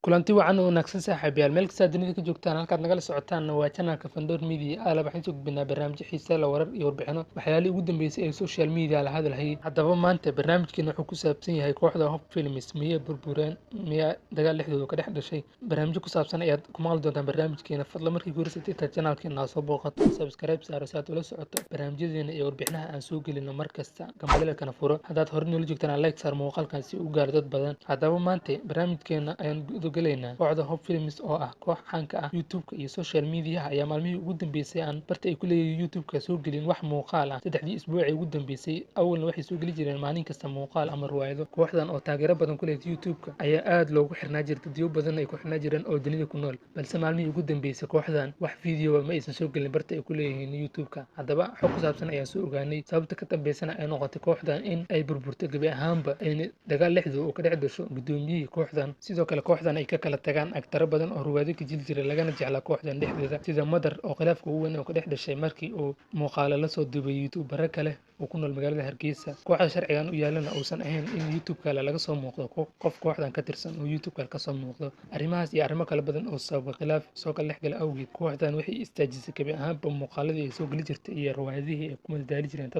kulanti wacan oo wanaagsan saaxiibayaal meel kasta dunida ka joogtaan halkaad nagala socotaan waa channelka Fandor Media waxaan soo gudbinaa barnaamijyo xiiso leh warar iyo warbixino waxyaalihii ugu dambeysay ee social media la hadalhayay haddaba maanta barnaamijkeena wuxuu ku saabsan yahay kooxda Hope Films miyay burbureen miyaa dagaal dhexdooda ka dhex dhashay barnaamijyo ku saabsan ayaad ku maqli doontaan barnaamijkeena fadlan markii guursatay ta channelkeena soo booqato subscribe saaro si aad ula socoto barnaamijyadeena iyo warbixinaha aan soo gelino mar kasta gambaleelkana furo haddaad hore noola joogtaan like saar muuqaalkan si uu gaaro dad badan haddaba maanta barnaamijkeena ayaan galaynaa kooxda Hope Films oo ah koox caan ka ah YouTube-ka iyo social media ayaa maalmihii ugu dambeysay aan barta ay ku leeyihiin YouTube-ka soo gelin wax muuqaal ah saddexdii isbuucii ugu dambeysay awalna waxay soo geli jireen maalin kasta muuqaal ama riwaayado kooxdan oo taageero badan ku leh YouTube-ka ayaa aad loogu xirnaa jirtay diyo badan ay ku xirnaa jireen oo dunida ku nool balse maalmihii ugu dambeysay kooxdan wax video ma aysan soo gelin barta ay ku leeyihiin YouTube-ka haddaba xog ku saabsan ayaan soo ogaanay sababta ka dambeysana ay noqotay kooxdan in ay burburto gabi ahaanba ayna dagaal dhexdooda oo ka dhex dhasho gudoomiyihii kooxdan sidoo kale kooxdan ay ka kala tagaan agtaro badan oo ruwaado ka jil jiray lagana jeclaa kooxdan dhexdeeda sida madar oo khilaafka ugu weyn oo ka dhex dhashay markii uu muuqaalo la soo duubay YouTuber kale oo ku nool magaalada Hargeysa kooxda sharcigan u yaalana uusan ahayn in YouTube kale laga soo muuqdo qof kooxdan ka tirsan oo YouTube kale ka soo muuqdo arrimahaas iyo arrimo kale badan oo sabab khilaaf soo kala dhex gala awgeed kooxdan waxay istaajisay gabi ahaanba muuqaaladii ay soo geli jirtay iyo riwaayadihii ay ku madadaali jireen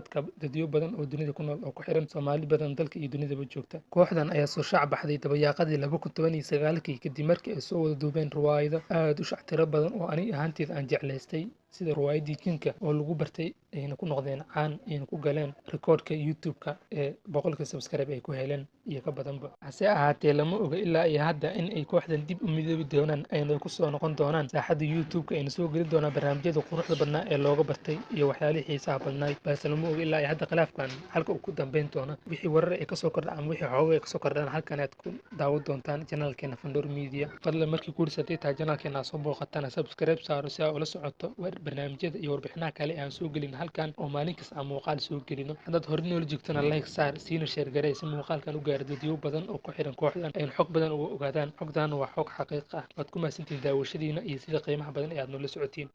dadyo badan oo dunida ku nool oo ku xiran Soomaali badan dalka iyo dunidaba joogta kooxdan ayaa soo shaac baxday dabayaaqadii 2019 kadib markii ay soo wada duubeen riwaayado aad u shactiro badan oo ani ahaanteed aan jeclaystay sida riwaayadii jinka oo lagu bartay ayna ku noqdeen caan ayna ku galeen rikoodhka YouTube-ka ee boqolka subscribe ay ku heleen iyo ka badanba hase ahaatee lama oga ilaa iyo hadda in ay kooxdan dib u midoobi doonaan ayna ku soo noqon doonaan saaxadda YouTube-ka ayna soo geli doonaan barnaamijyada quruxda badnaa ee looga bartay iyo waxyaalihii xiisaha badnaay balse lama oga ilaa iyo hadda khilaafkan halka uu ku dambeyn doono wixii warar ay kasoo kordha ama wixii xoogo ay kasoo kordhaan halkan aad ku daawan doontaan channelkeena Fandor Media fadlan markii guursatay taa channelkeena soo booqatana subscribe saaro si aad ula socoto barnaamijyada iyo warbixinaha kale aan soo gelin halkan oo maalin kasta aan muuqaal soo gelino haddaad hore noola joogtana like saar siina share garee si muuqaalkan u gaaro dadyo badan oo ku xiran kooxdan ayna xog badan uga ogaadaan xogdan waa xog xaqiiq ah waad ku mahadsantihiin daawashadiina iyo sida qiimaha badan ee aad noola socotiin